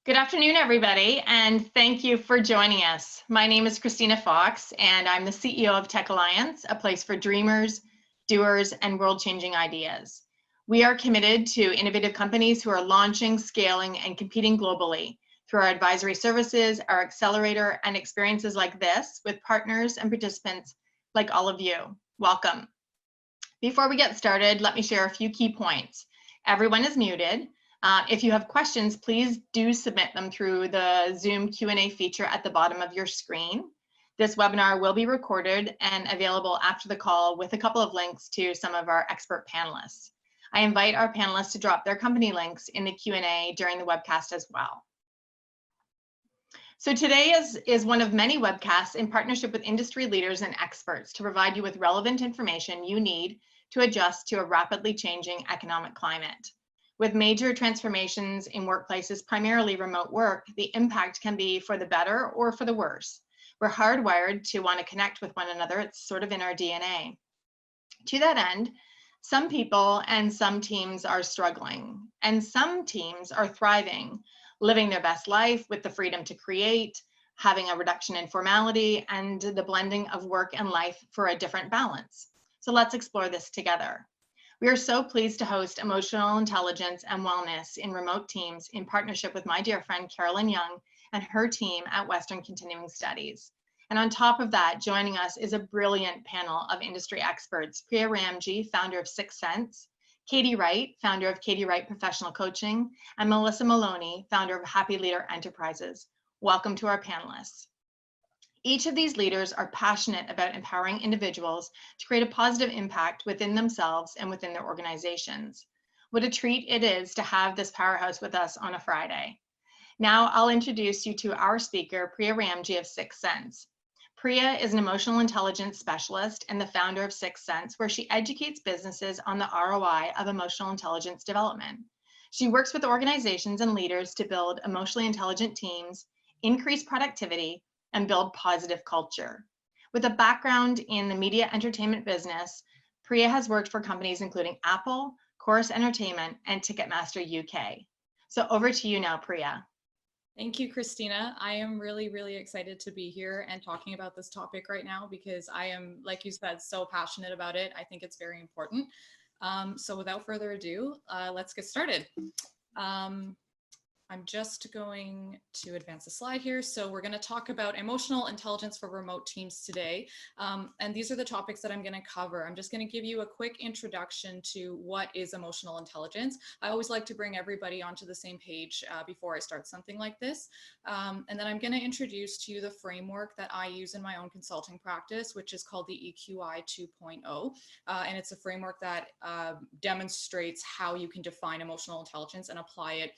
Good afternoon, everybody, and thank you for joining us. My name is Christina Fox, and I'm the CEO of Tech Alliance, a place for dreamers, doers, and world-changing ideas. We are committed to innovative companies who are launching, scaling, and competing globally through our advisory services, our accelerator, and experiences like this with partners and participants like all of you. Welcome. Before we get started, let me share a few key points. Everyone is muted. If you have questions, please do submit them through the Zoom Q&A feature at the bottom of your screen. This webinar will be recorded and available after the call with a couple of links to some of our expert panelists. I invite our panelists to drop their company links in the Q&A during the webcast as well. So today is one of many webcasts in partnership with industry leaders and experts to provide you with relevant information you need to adjust to a rapidly changing economic climate. With major transformations in workplaces, primarily remote work, the impact can be for the better or for the worse. We're hardwired to want to connect with one another. It's sort of in our DNA. To that end, some people and some teams are struggling, and some teams are thriving, living their best life with the freedom to create, having a reduction in formality, and the blending of work and life for a different balance. So let's explore this together. We are so pleased to host Emotional Intelligence and Wellness in Remote Teams in partnership with my dear friend Carolyn Young and her team at Western Continuing Studies. And on top of that, joining us is a brilliant panel of industry experts: Priya Ramji, founder of Sixth Sense; Katie Wright, founder of Katie Wright Professional Coaching; and Melissa Maloney, founder of Happy Leader Enterprises. Welcome to our panelists. Each of these leaders are passionate about empowering individuals to create a positive impact within themselves and within their organizations. What a treat it is to have this powerhouse with us on a Friday. Now I'll introduce you to our speaker, Priya Ramji of Sixth Sense. Priya is an emotional intelligence specialist and the founder of Sixth Sense, where she educates businesses on the ROI of emotional intelligence development. She works with organizations and leaders to build emotionally intelligent teams, increase productivity, and build positive culture. With a background in the media entertainment business, Priya has worked for companies including Apple, Chorus Entertainment, and Ticketmaster UK. So over to you now, Priya. Thank you, Christina. I am really excited to be here and talking about this topic right now because I am, like you said, so passionate about it. I think it's very important. So without further ado, let's get started. I'm just going to advance the slide here. So we're going to talk about emotional intelligence for remote teams today. And these are the topics that I'm going to cover. I'm just going to give you a quick introduction to what is emotional intelligence. I always like to bring everybody onto the same page before I start something like this. And then I'm going to introduce to you the framework that I use in my own consulting practice, which is called the EQI 2.0. And it's a framework that demonstrates how you can define emotional intelligence and apply it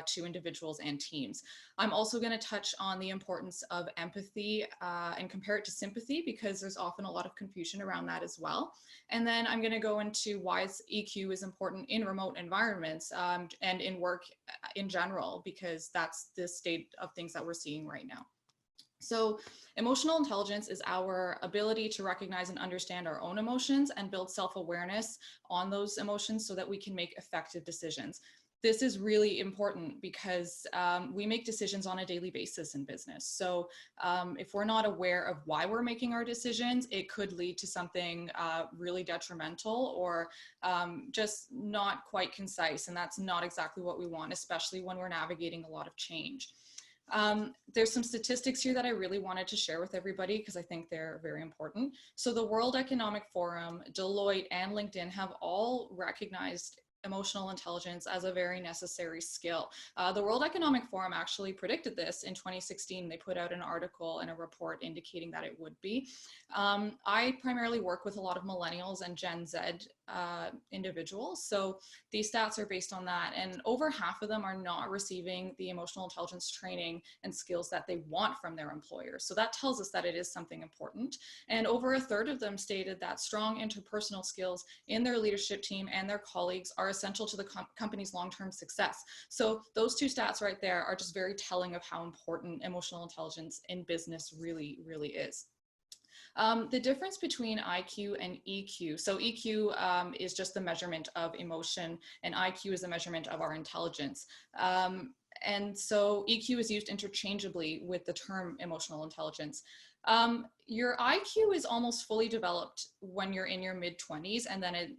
to individuals and teams. I'm also going to touch on the importance of empathy and compare it to sympathy because there's often a lot of confusion around that as well. And then I'm going to go into why EQ is important in remote environments and in work in general, because that's the state of things that we're seeing right now. So emotional intelligence is our ability to recognize and understand our own emotions and build self-awareness on those emotions so that we can make effective decisions. This is really important because we make decisions on a daily basis in business. So if we're not aware of why we're making our decisions, it could lead to something really detrimental or just not quite concise. And that's not exactly what we want, especially when we're navigating a lot of change. There's some statistics here that I really wanted to share with everybody because I think they're very important. So the World Economic Forum, Deloitte, and LinkedIn have all recognized emotional intelligence as a very necessary skill. The World Economic Forum actually predicted this in 2016. They put out an article and a report indicating that it would be. I primarily work with a lot of millennials and Gen Z individuals. So these stats are based on that. And over half of them are not receiving the emotional intelligence training and skills that they want from their employers. So that tells us that it is something important. And over a third of them stated that strong interpersonal skills in their leadership team and their colleagues are essential to the company's long-term success. So those two stats right there are just very telling of how important emotional intelligence in business really is. The difference between IQ and EQ. So EQ is just the measurement of emotion and IQ is the measurement of our intelligence. And so EQ is used interchangeably with the term emotional intelligence. Your IQ is almost fully developed when you're in your mid-20s, and then it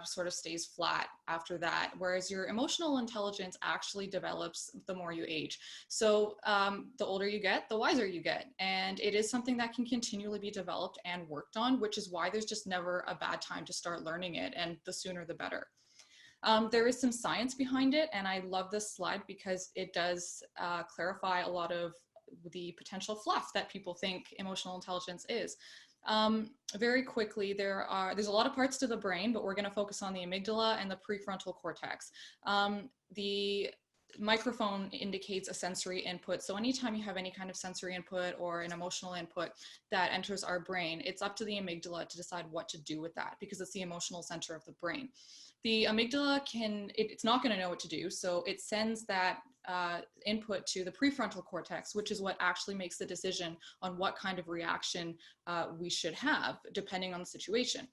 sort of stays flat after that, whereas your emotional intelligence actually develops the more you age. So the older you get, the wiser you get, and it is something that can continually be developed and worked on, which is why there's just never a bad time to start learning it, and the sooner the better. There is some science behind it, and I love this slide because it does clarify a lot of the potential fluff that people think emotional intelligence is. Very quickly, there's a lot of parts to the brain, but we're going to focus on the amygdala and the prefrontal cortex. The microphone indicates a sensory input. So anytime you have any kind of sensory input or an emotional input that enters our brain, it's up to the amygdala to decide what to do with that, because it's the emotional center of the brain. The amygdala it's not going to know what to do, so it sends that input to the prefrontal cortex, which is what actually makes the decision on what kind of reaction we should have, depending on the situation.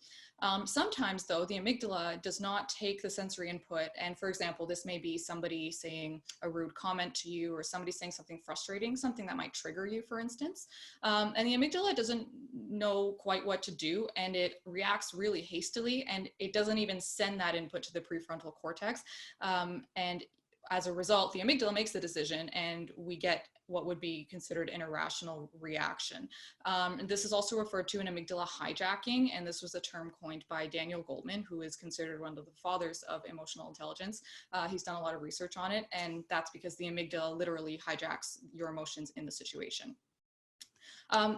Sometimes, though, the amygdala does not take the sensory input, and for example, this may be somebody saying a rude comment to you, or somebody saying something frustrating, something that might trigger you, for instance, and the amygdala doesn't know quite what to do, and it reacts really hastily, and it doesn't even send that input to the prefrontal cortex, and as a result, the amygdala makes the decision, and we get what would be considered an irrational reaction. And this is also referred to an amygdala hijacking, and this was a term coined by Daniel Goldman, who is considered one of the fathers of emotional intelligence. He's done a lot of research on it, and that's because the amygdala literally hijacks your emotions in the situation.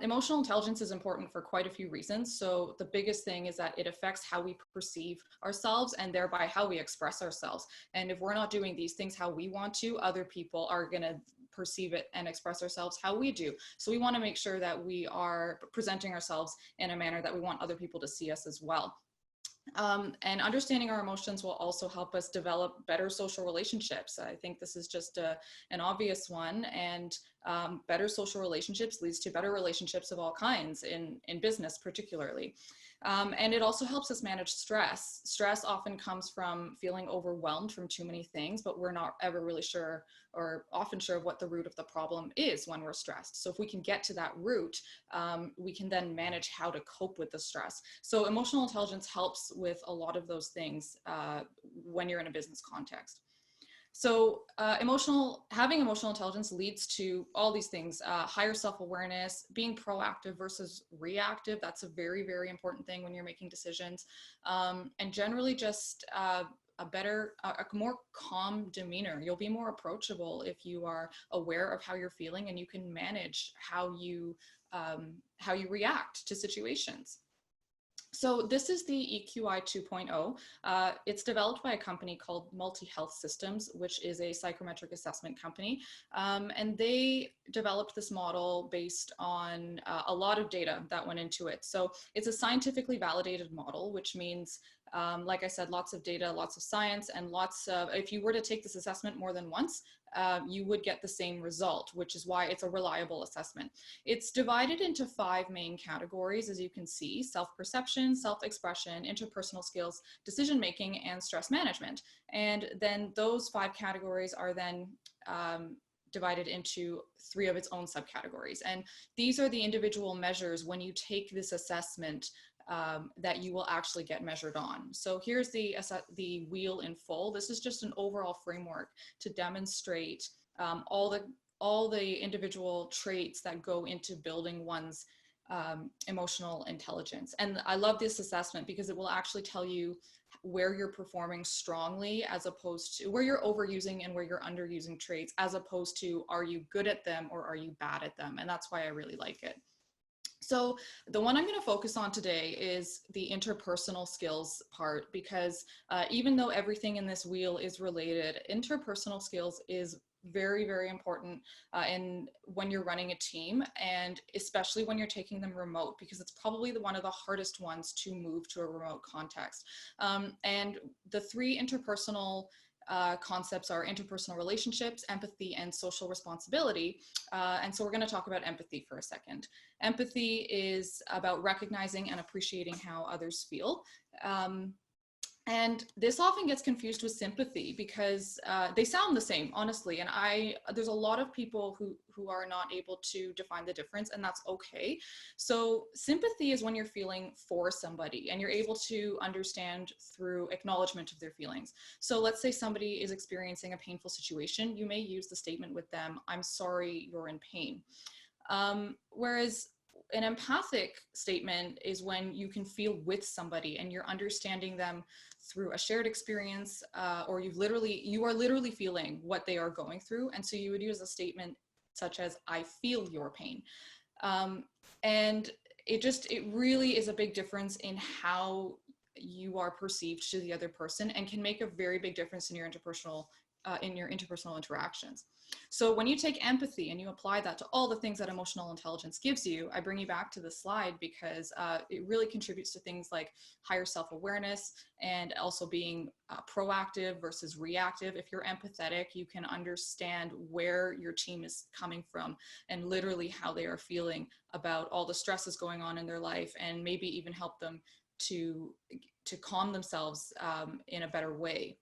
Emotional intelligence is important for quite a few reasons. So the biggest thing is that it affects how we perceive ourselves, and thereby how we express ourselves. And if we're not doing these things how we want to, other people are going to perceive it and express ourselves how we do. So we want to make sure that we are presenting ourselves in a manner that we want other people to see us as well. And understanding our emotions will also help us develop better social relationships. I think this is just an obvious one, and better social relationships leads to better relationships of all kinds, in business particularly. And it also helps us manage stress. Stress often comes from feeling overwhelmed from too many things, but we're not ever really sure, or often sure, of what the root of the problem is when we're stressed. So if we can get to that root, we can then manage how to cope with the stress. So emotional intelligence helps with a lot of those things when you're in a business context. So having emotional intelligence leads to all these things: higher self-awareness, being proactive versus reactive. That's a very, very important thing when you're making decisions, and generally just a more calm demeanor. You'll be more approachable if you are aware of how you're feeling, and you can manage how you react to situations. So this is the EQI 2.0. It's developed by a company called Multi-Health Systems, which is a psychometric assessment company. And they developed this model based on a lot of data that went into it. So it's a scientifically validated model, which means, like I said, lots of data, lots of science, and if you were to take this assessment more than once, you would get the same result, which is why it's a reliable assessment. It's divided into 5 main categories, as you can see: self-perception, self-expression, interpersonal skills, decision-making, and stress management. And then those 5 categories are then divided into 3 of its own subcategories. And these are the individual measures when you take this assessment that you will actually get measured on. So here's the wheel in full. This is just an overall framework to demonstrate all the individual traits that go into building one's emotional intelligence. And I love this assessment because it will actually tell you where you're performing strongly, as opposed to where you're overusing and where you're underusing traits, as opposed to are you good at them or are you bad at them. And that's why I really like it. So the one I'm going to focus on today is the interpersonal skills part, because even though everything in this wheel is related, interpersonal skills is very, very important when you're running a team, and especially when you're taking them remote, because it's probably one of the hardest ones to move to a remote context. And the 3 interpersonal concepts are interpersonal relationships, empathy, and social responsibility. And so we're going to talk about empathy for a second. Empathy is about recognizing and appreciating how others feel. And this often gets confused with sympathy because they sound the same, honestly. And there's a lot of people who are not able to define the difference, and that's okay. So sympathy is when you're feeling for somebody and you're able to understand through acknowledgement of their feelings. So let's say somebody is experiencing a painful situation. You may use the statement with them, "I'm sorry you're in pain." Whereas an empathic statement is when you can feel with somebody and you're understanding them through a shared experience, or you are literally feeling what they are going through. And so you would use a statement such as, "I feel your pain." And it really is a big difference in how you are perceived to the other person, and can make a very big difference in your interpersonal interactions. So when you take empathy and you apply that to all the things that emotional intelligence gives you, I bring you back to the slide because it really contributes to things like higher self-awareness, and also being proactive versus reactive. If you're empathetic, you can understand where your team is coming from and literally how they are feeling about all the stresses going on in their life, and maybe even help them to calm themselves in a better way.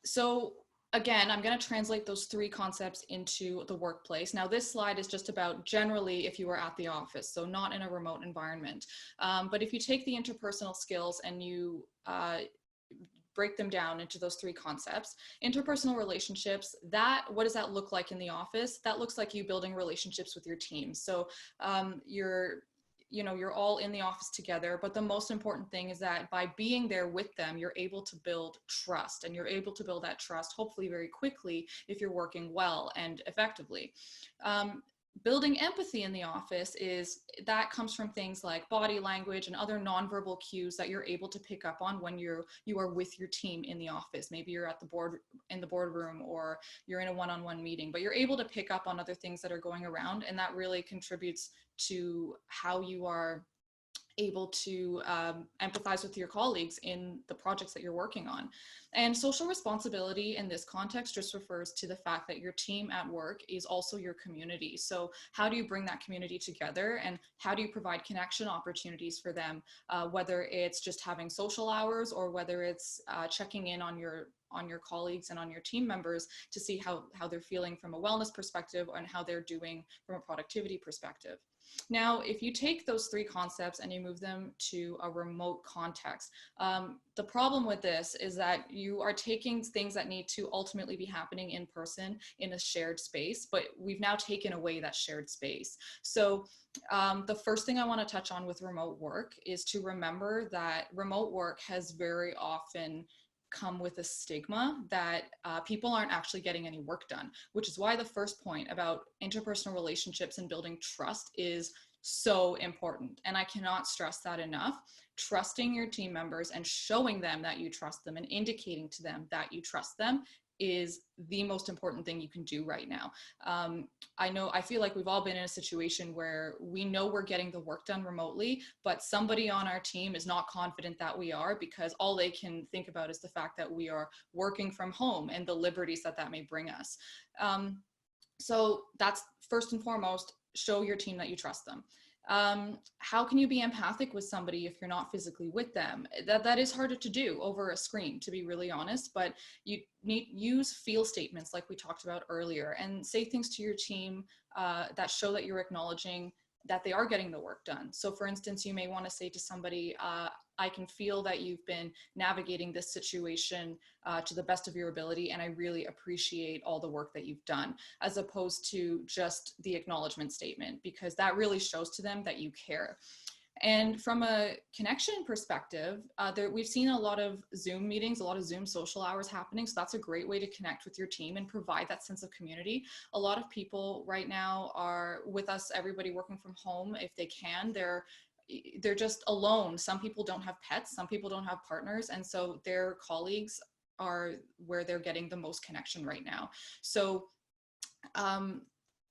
So again, I'm going to translate those three concepts into the workplace. Now, this slide is just about generally if you are at the office, so not in a remote environment. But if you take the interpersonal skills and you break them down into those three concepts, interpersonal relationships, what does that look like in the office? That looks like you building relationships with your team. So you're all in the office together, but the most important thing is that by being there with them, you're able to build trust, and you're able to build that trust hopefully very quickly if you're working well and effectively. Building empathy in the office comes from things like body language and other nonverbal cues that you're able to pick up on when you are with your team in the office. Maybe you're at in the boardroom, or you're in a one-on-one meeting, but you're able to pick up on other things that are going around, and that really contributes to how you are able to empathize with your colleagues in the projects that you're working on. And social responsibility in this context just refers to the fact that your team at work is also your community. So how do you bring that community together, and how do you provide connection opportunities for them, whether it's just having social hours, or whether it's checking in on your colleagues and on your team members to see how they're feeling from a wellness perspective, and how they're doing from a productivity perspective. Now, if you take those three concepts and you move them to a remote context, the problem with this is that you are taking things that need to ultimately be happening in person in a shared space, but we've now taken away that shared space. So the first thing I want to touch on with remote work is to remember that remote work has very often come with a stigma that people aren't actually getting any work done, which is why the first point about interpersonal relationships and building trust is so important. And I cannot stress that enough. Trusting your team members and showing them that you trust them and indicating to them that you trust them is the most important thing you can do right now. I feel like we've all been in a situation where we know we're getting the work done remotely, but somebody on our team is not confident that we are, because all they can think about is the fact that we are working from home and the liberties that may bring us. So that's first and foremost, show your team that you trust them. How can you be empathic with somebody if you're not physically with them? That is harder to do over a screen, to be really honest, but you use feel statements like we talked about earlier, and say things to your team that show that you're acknowledging that they are getting the work done. So for instance, you may want to say to somebody, I can feel that you've been navigating this situation to the best of your ability, and I really appreciate all the work that you've done, as opposed to just the acknowledgement statement, because that really shows to them that you care. And from a connection perspective, we've seen a lot of Zoom meetings, a lot of Zoom social hours happening. So that's a great way to connect with your team and provide that sense of community. A lot of people right now are with us, everybody working from home. If they can, they're just alone. Some people don't have pets, some people don't have partners. And so their colleagues are where they're getting the most connection right now. So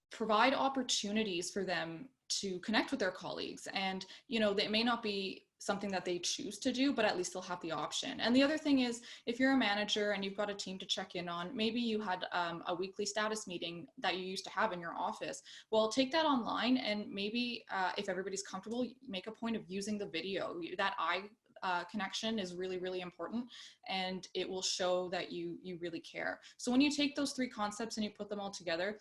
provide opportunities for them to connect with their colleagues. And, that may not be something that they choose to do, but at least they'll have the option. And the other thing is, if you're a manager and you've got a team to check in on, maybe you had a weekly status meeting that you used to have in your office. Well, take that online, and maybe if everybody's comfortable, make a point of using the video, that connection is really, really important, and it will show that you really care. So when you take those three concepts and you put them all together,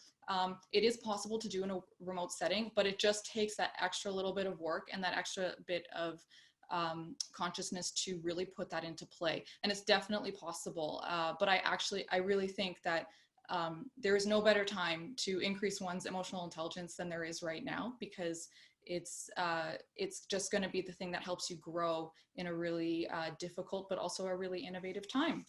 it is possible to do in a remote setting, but it just takes that extra little bit of work and that extra bit of consciousness to really put that into play. And it's definitely possible. But I really think that there is no better time to increase one's emotional intelligence than there is right now, because it's just going to be the thing that helps you grow in a really difficult but also a really innovative time.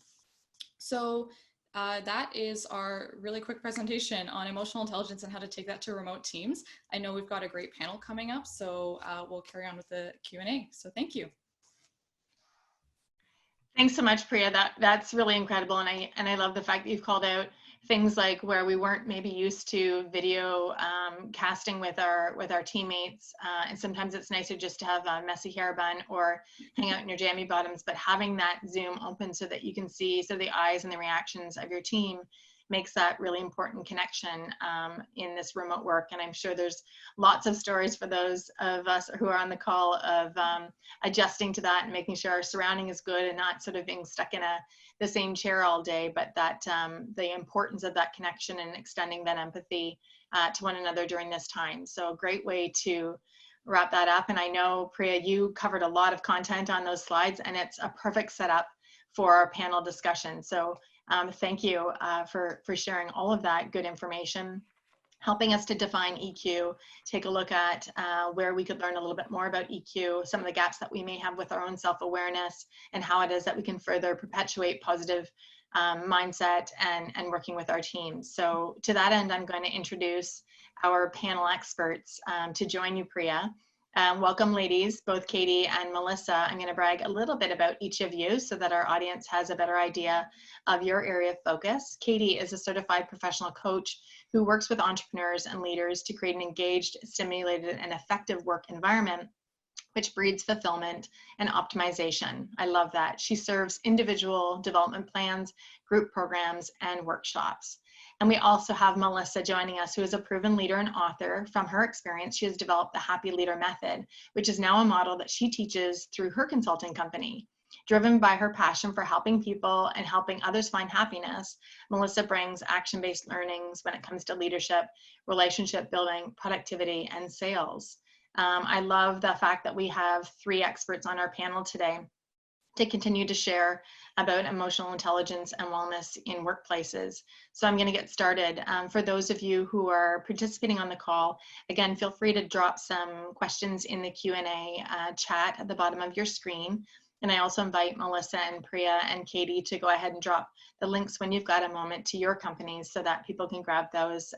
So that is our really quick presentation on emotional intelligence and how to take that to remote teams. I know we've got a great panel coming up, so we'll carry on with the Q&A. So thank you. Thanks so much, Priya. That's really incredible, and I love the fact that you've called out things like where we weren't maybe used to video casting with our teammates, and sometimes it's nicer just to have a messy hair bun or hang out in your jammy bottoms, but having that Zoom open so that you can see the eyes and the reactions of your team makes that really important connection in this remote work. And I'm sure there's lots of stories for those of us who are on the call of adjusting to that and making sure our surrounding is good and not sort of being stuck in the same chair all day, but that the importance of that connection and extending that empathy to one another during this time. So a great way to wrap that up. And I know, Priya, you covered a lot of content on those slides, and it's a perfect setup for our panel discussion. So thank you for sharing all of that good information, helping us to define EQ, take a look at where we could learn a little bit more about EQ, some of the gaps that we may have with our own self-awareness, and how it is that we can further perpetuate positive mindset and working with our teams. So to that end, I'm going to introduce our panel experts to join you, Priya. Welcome, ladies, both Katie and Melissa. I'm going to brag a little bit about each of you so that our audience has a better idea of your area of focus. Katie is a certified professional coach who works with entrepreneurs and leaders to create an engaged, stimulated, and effective work environment which breeds fulfillment and optimization. I love that. She serves individual development plans, group programs, and workshops. And we also have Melissa joining us, who is a proven leader and author. From her experience, she has developed the Happy Leader Method, which is now a model that she teaches through her consulting company. Driven by her passion for helping people and helping others find happiness, Melissa brings action-based learnings when it comes to leadership, relationship building, productivity, and sales. I love the fact that we have 3 experts on our panel today to continue to share about emotional intelligence and wellness in workplaces. So I'm going to get started. For those of you who are participating on the call, again, feel free to drop some questions in the Q&A chat at the bottom of your screen. And I also invite Melissa and Priya and Katie to go ahead and drop the links when you've got a moment to your companies so that people can grab those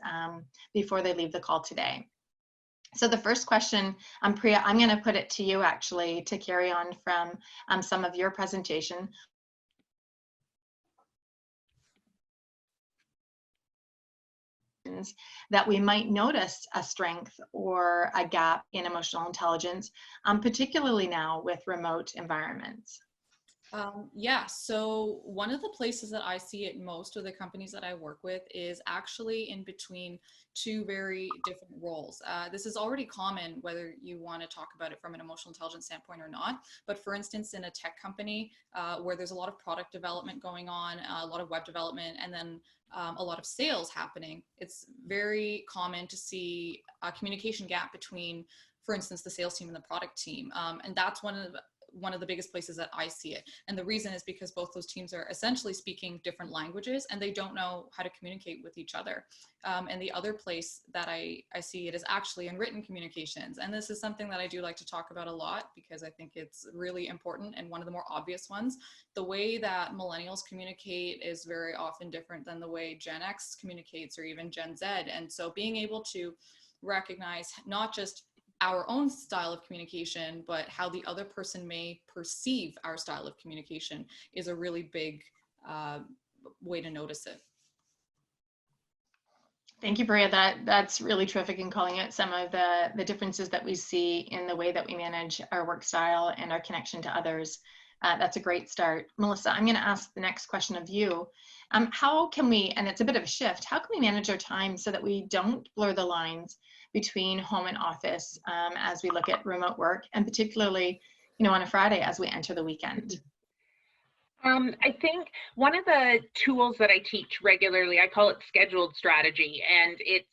before they leave the call today. So the first question, Priya, I'm going to put it to you actually to carry on from some of your presentation. That we might notice a strength or a gap in emotional intelligence, particularly now with remote environments. Yeah, so one of the places that I see it most with the companies that I work with is actually in between 2 very different roles. This is already common whether you want to talk about it from an emotional intelligence standpoint or not. But for instance, in a tech company where there's a lot of product development going on, a lot of web development, and then a lot of sales happening, it's very common to see a communication gap between, for instance, the sales team and the product team. And that's one of the biggest places that I see it. And the reason is because both those teams are essentially speaking different languages and they don't know how to communicate with each other. And the other place that I see it is actually in written communications. And this is something that I do like to talk about a lot because I think it's really important and one of the more obvious ones. The way that millennials communicate is very often different than the way Gen X communicates or even Gen Z. And so being able to recognize not just our own style of communication, but how the other person may perceive our style of communication is a really big way to notice it. Thank you, Priya. That's really terrific in calling out some of the differences that we see in the way that we manage our work style and our connection to others. That's a great start. Melissa, I'm going to ask the next question of you. How can we, and it's a bit of a shift, how can we manage our time so that we don't blur the lines between home and office as we look at remote work, and particularly on a Friday as we enter the weekend? I think one of the tools that I teach regularly, I call it scheduled strategy, and it's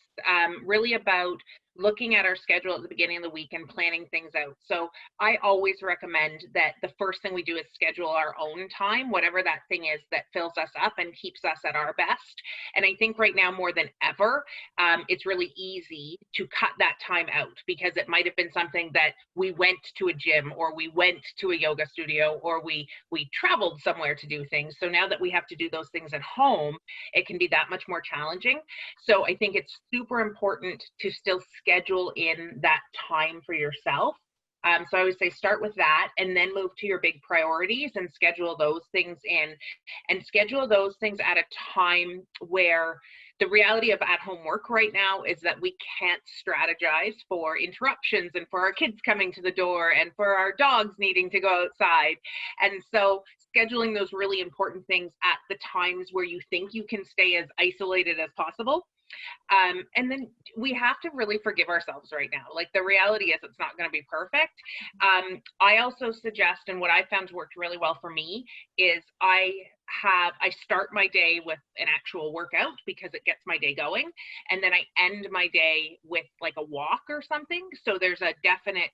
really about looking at our schedule at the beginning of the week and planning things out. So I always recommend that the first thing we do is schedule our own time, whatever that thing is that fills us up and keeps us at our best. And I think right now more than ever, it's really easy to cut that time out, because it might have been something that we went to a gym, or we went to a yoga studio, or we traveled somewhere to do things. So now that we have to do those things at home, it can be that much more challenging. So I think it's super important to still schedule in that time for yourself. So I would say start with that, and then move to your big priorities and schedule those things in, and schedule those things at a time where the reality of at-home work right now is that we can't strategize for interruptions, and for our kids coming to the door, and for our dogs needing to go outside. And so scheduling those really important things at the times where you think you can stay as isolated as possible. And then we have to really forgive ourselves right now. Like, the reality is it's not going to be perfect. I also suggest, and what I found worked really well for me, is I start my day with an actual workout, because it gets my day going. And then I end my day with like a walk or something. So there's a definite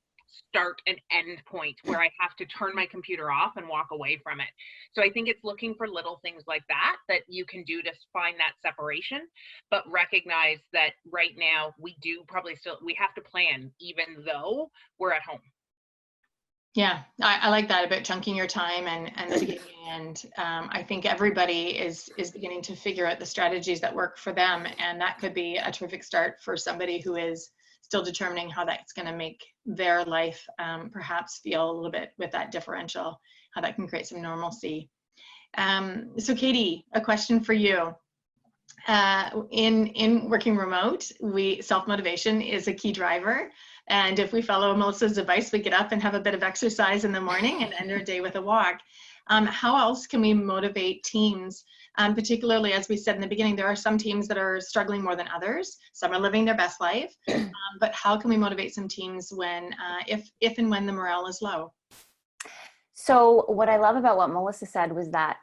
start and end point where I have to turn my computer off and walk away from it. So I think it's looking for little things like that you can do to find that separation, but recognize that right now we have to plan even though we're at home. Yeah, I like that about chunking your time and the beginning and end. I think everybody is beginning to figure out the strategies that work for them, and that could be a terrific start for somebody who is still determining how that's going to make their life perhaps feel a little bit with that differential, how that can create some normalcy. So Katie, a question for you. In working remote, self-motivation is a key driver. And if we follow Melissa's advice, we get up and have a bit of exercise in the morning and end our day with a walk. How else can we motivate teams? Particularly, as we said in the beginning, there are some teams that are struggling more than others. Some are living their best life. But how can we motivate some teams when, if and when the morale is low? So what I love about what Melissa said was that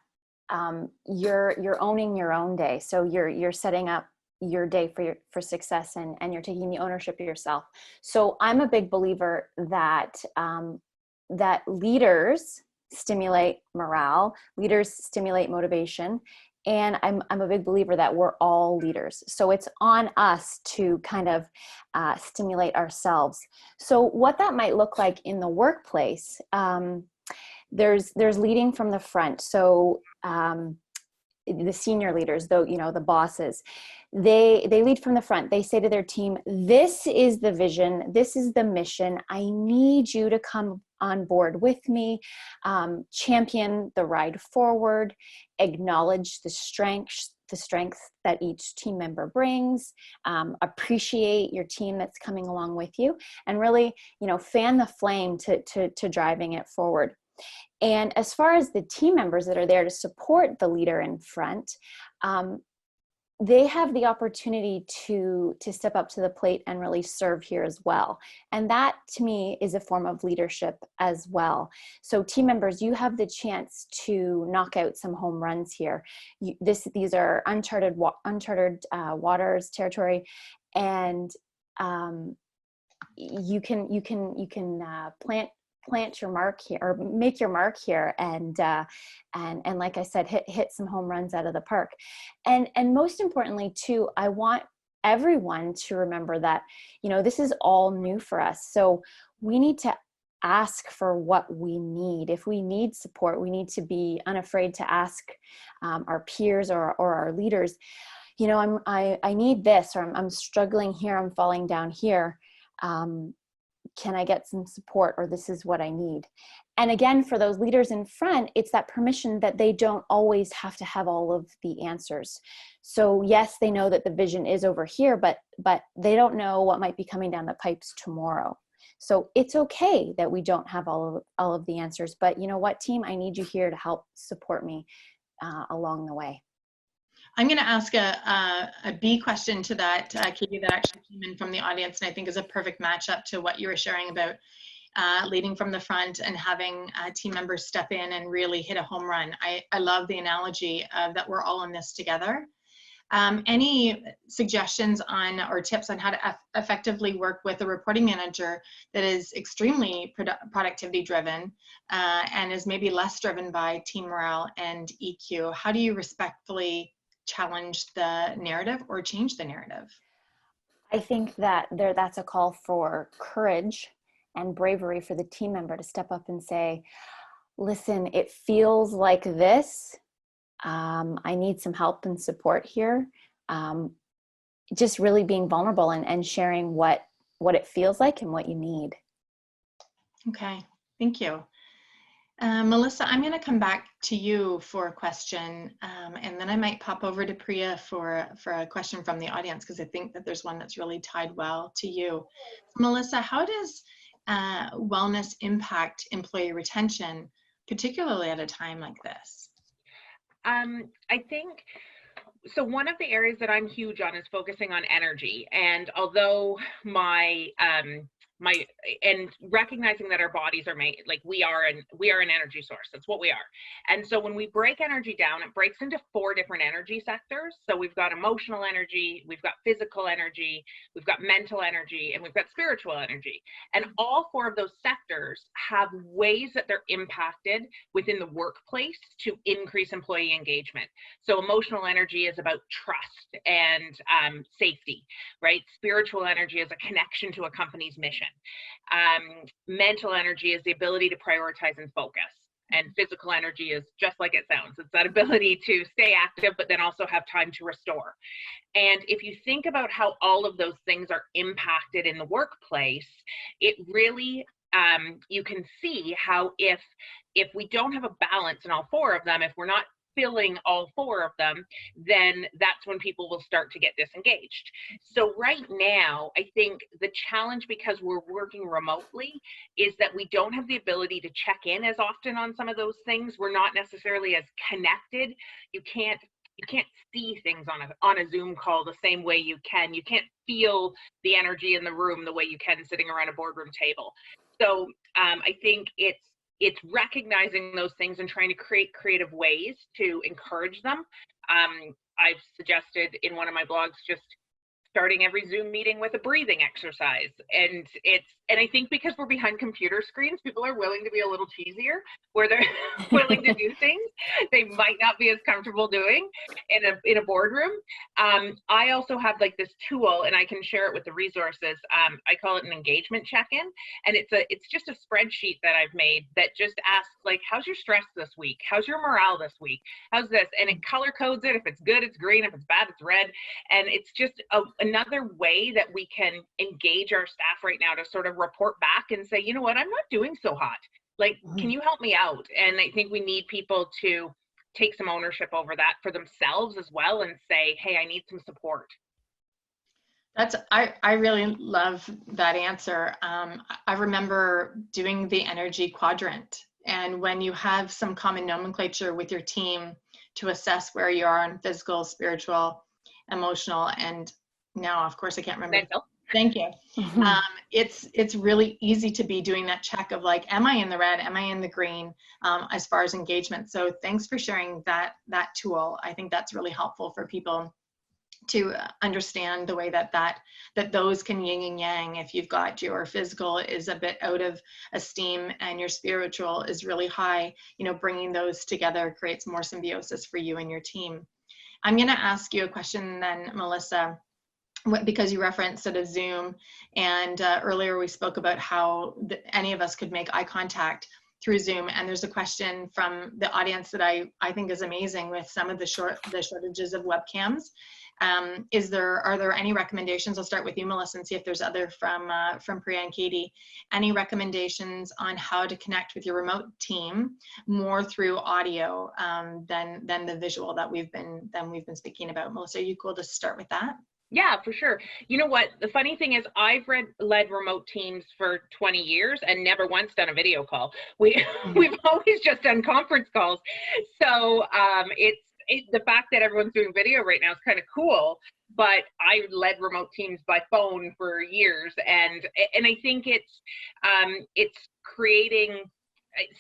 you're owning your own day. So you're setting up your day for success, and you're taking the ownership of yourself. So I'm a big believer that that leaders stimulate morale, leaders stimulate motivation, and I'm a big believer that we're all leaders. So it's on us to kind of stimulate ourselves. So what that might look like in the workplace, there's leading from the front. So the senior leaders, though, the bosses, they lead from the front. They say to their team, this is the vision, this is the mission. I need you to come on board with me, champion the ride forward, acknowledge the strength that each team member brings, appreciate your team that's coming along with you, and really, fan the flame to driving it forward. And as far as the team members that are there to support the leader in front, they have the opportunity to step up to the plate and really serve here as well. And that, to me, is a form of leadership as well. So team members, you have the chance to knock out some home runs here. These are uncharted waters, territory, and you can plant your mark here, or make your mark here, and like I said, hit some home runs out of the park. And most importantly too, I want everyone to remember that, this is all new for us. So we need to ask for what we need. If we need support, we need to be unafraid to ask our peers or our leaders, I need this, or I'm struggling here, I'm falling down here. Can I get some support, or this is what I need? And again, for those leaders in front, it's that permission that they don't always have to have all of the answers. So yes, they know that the vision is over here, but they don't know what might be coming down the pipes tomorrow. So it's okay that we don't have all of the answers, but you know what, team, I need you here to help support me along the way. I'm going to ask a B question to that, Katie, that actually came in from the audience, and I think is a perfect matchup to what you were sharing about leading from the front and having team members step in and really hit a home run. I love the analogy of that we're all in this together. Any suggestions on or tips on how to effectively work with a reporting manager that is extremely productivity driven and is maybe less driven by team morale and EQ? How do you respectfully challenge the narrative or change the narrative? I think that that's a call for courage and bravery for the team member to step up and say, listen, it feels like this. I need some help and support here. Just really being vulnerable and sharing what it feels like and what you need. Okay, thank you. Melissa, I'm going to come back to you for a question, and then I might pop over to Priya for a question from the audience, because I think that there's one that's really tied well to you. Melissa, how does wellness impact employee retention, particularly at a time like this? I think, so one of the areas that I'm huge on is focusing on energy. And although and recognizing that our bodies are made, like we are an energy source. That's what we are. And so when we break energy down, it breaks into 4 different energy sectors. So we've got emotional energy, we've got physical energy, we've got mental energy, and we've got spiritual energy. And all 4 of those sectors have ways that they're impacted within the workplace to increase employee engagement. So emotional energy is about trust and safety, right? Spiritual energy is a connection to a company's mission. Mental energy is the ability to prioritize and focus. And physical energy is just like it sounds. It's that ability to stay active, but then also have time to restore. And if you think about how all of those things are impacted in the workplace, it really, you can see how if we don't have a balance in all 4 of them, if we're not filling all 4 of them, then that's when people will start to get disengaged. So right now, I think the challenge, because we're working remotely, is that we don't have the ability to check in as often on some of those things. We're not necessarily as connected. You can't see things on a Zoom call the same way you can. You can't feel the energy in the room the way you can sitting around a boardroom table. So I think it's recognizing those things and trying to create creative ways to encourage them. I've suggested in one of my blogs just starting every Zoom meeting with a breathing exercise. And I think because we're behind computer screens, people are willing to be a little cheesier, where they're willing to do things they might not be as comfortable doing in a boardroom. I also have like this tool, and I can share it with the resources. I call it an engagement check-in, and it's just a spreadsheet that I've made that just asks, like, how's your stress this week? How's your morale this week? How's this? And it color codes it. If it's good, it's green. If it's bad, it's red. And it's just another way that we can engage our staff right now to sort of report back and say, you know what, I'm not doing so hot. Like, can you help me out? And I think we need people to take some ownership over that for themselves as well and say, hey, I need some support. I really love that answer. I remember doing the energy quadrant, and when you have some common nomenclature with your team to assess where you are on physical, spiritual, emotional, and now, of course, I can't remember. Mental. Thank you. It's really easy to be doing that check of like, am I in the red? Am I in the green? As far as engagement. So thanks for sharing that tool. I think that's really helpful for people to understand the way that those can yin and yang. If you've got your physical is a bit out of esteem and your spiritual is really high, bringing those together creates more symbiosis for you and your team. I'm going to ask you a question then, Melissa, because you referenced sort of Zoom, and earlier we spoke about how any of us could make eye contact through Zoom. And there's a question from the audience that I think is amazing with some of the shortages of webcams. Are there any recommendations? I'll start with you, Melissa, and see if there's other from Priya and Katie. Any recommendations on how to connect with your remote team more through audio than the visual that we've been speaking about? Melissa, are you cool to start with that? Yeah, for sure. You know what? The funny thing is I've led remote teams for 20 years and never once done a video call. We've always just done conference calls. So the fact that everyone's doing video right now is kind of cool, but I led remote teams by phone for years. And I think it's creating,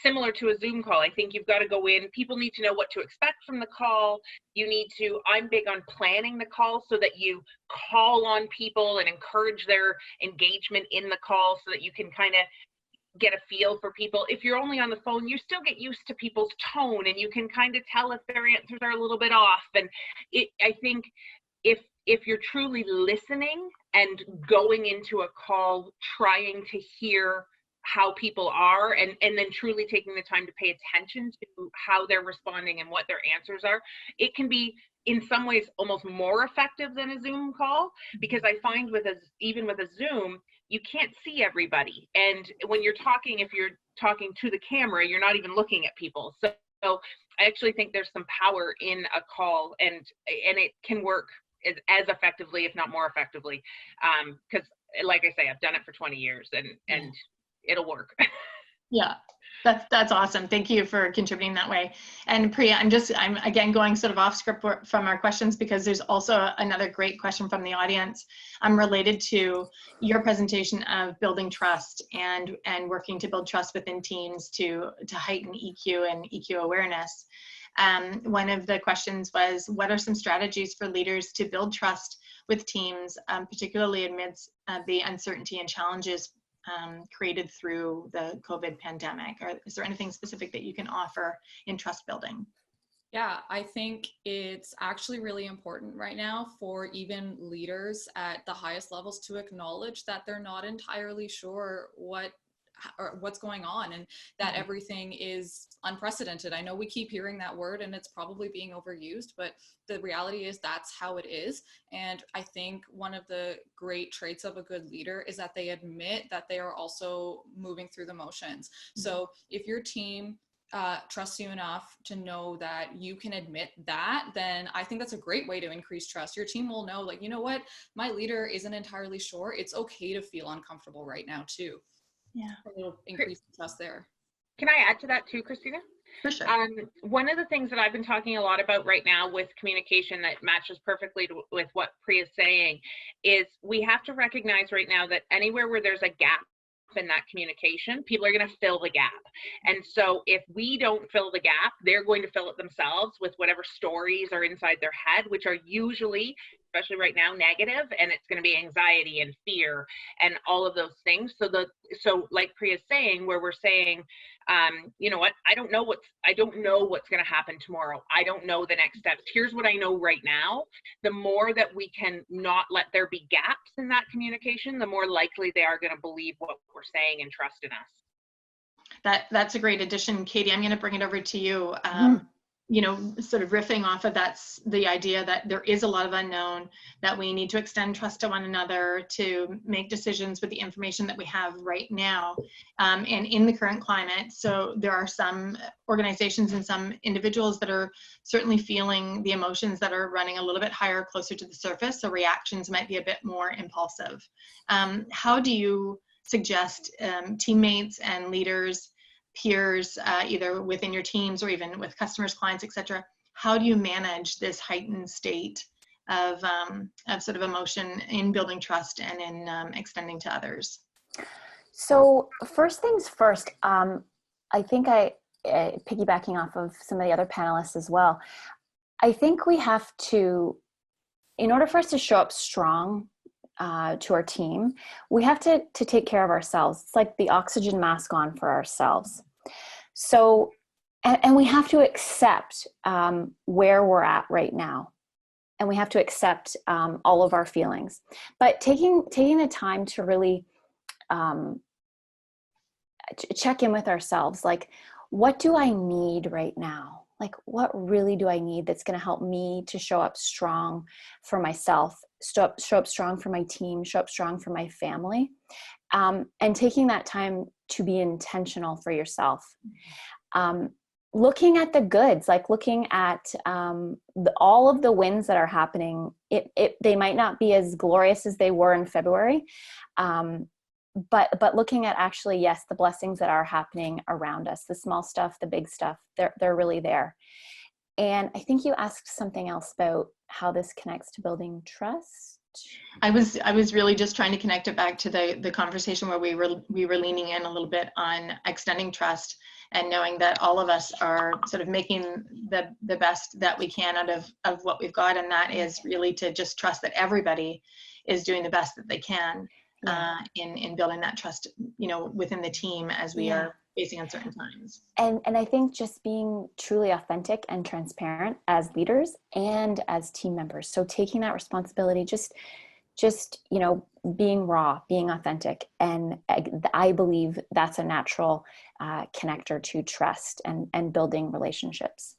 similar to a Zoom call. I think you've got to go in. People need to know what to expect from the call. I'm big on planning the call so that you call on people and encourage their engagement in the call so that you can kind of get a feel for people. If you're only on the phone, you still get used to people's tone and you can kind of tell if their answers are a little bit off. And I think if you're truly listening and going into a call, trying to hear how people are and then truly taking the time to pay attention to how they're responding and what their answers are, it can be in some ways almost more effective than a Zoom call, because I find even with a Zoom, you can't see everybody. And when you're talking, if you're talking to the camera, you're not even looking at people. So I actually think there's some power in a call, and it can work as effectively, if not more effectively. Because like I say, I've done it for 20 years and it'll work. Yeah, that's awesome. Thank you for contributing that way. And Priya, I'm again going sort of off script from our questions, because there's also another great question from the audience related to your presentation of building trust and working to build trust within teams to heighten EQ and EQ awareness. One of the questions was, what are some strategies for leaders to build trust with teams, particularly amidst the uncertainty and challenges created through the COVID pandemic? Or is there anything specific that you can offer in trust building? Yeah, I think it's actually really important right now for even leaders at the highest levels to acknowledge that they're not entirely sure what's going on, and that everything is unprecedented. I know we keep hearing that word and it's probably being overused, but the reality is that's how it is. And I think one of the great traits of a good leader is that they admit that they are also moving through the motions. So if your team trusts you enough to know that you can admit that, then I think that's a great way to increase trust. Your team will know, like, you know what, my leader isn't entirely sure. It's okay to feel uncomfortable right now too. Yeah, It'll increase the trust there. Can I add to that too, Christina? for sure. One of the things that I've been talking a lot about right now with communication that matches perfectly with what Priya is saying is we have to recognize right now that anywhere where there's a gap in that communication, people are going to fill the gap. And so if we don't fill the gap, they're going to fill it themselves with whatever stories are inside their head, which are usually, especially right now, negative, and it's going to be anxiety and fear and all of those things. So like Priya's saying, where we're saying, you know what, I don't know what's going to happen tomorrow. I don't know the next steps. Here's what I know right now. The more that we can not let there be gaps in that communication, the more likely they are going to believe what we're saying and trust in us. That's a great addition, Katie. I'm going to bring it over to you. You know, sort of riffing off of that's the idea that there is a lot of unknown, that we need to extend trust to one another to make decisions with the information that we have right now and in the current climate. So there are some organizations and some individuals that are certainly feeling the emotions that are running a little bit higher, closer to the surface. So reactions might be a bit more impulsive. How do you suggest teammates and leaders, peers, either within your teams or even with customers, clients, etc., how do you manage this heightened state of sort of emotion in building trust and in extending to others? So first things first, I think piggybacking off of some of the other panelists as well, I think we have to, in order for us to show up strong to our team, we have to take care of ourselves. It's like the oxygen mask on for ourselves. So, and we have to accept where we're at right now. And we have to accept all of our feelings. But taking the time to really check in with ourselves, like, what do I need right now? Like, what really do I need that's going to help me to show up strong for myself, show up strong for my team, show up strong for my family, and taking that time to be intentional for yourself. Looking at the goods, like looking at all of the wins that are happening. They might not be as glorious as they were in February, but looking at actually, yes, the blessings that are happening around us, the small stuff, the big stuff, they're really there. And I think you asked something else about how this connects to building trust. I was really just trying to connect it back to the conversation where we were leaning in a little bit on extending trust and knowing that all of us are sort of making the best that we can out of what we've got, and that is really to just trust that everybody is doing the best that they can in building that trust, within the team as we are facing uncertain times. And I think just being truly authentic and transparent as leaders and as team members. So taking that responsibility, just being raw, being authentic. And I believe that's a natural connector to trust and building relationships.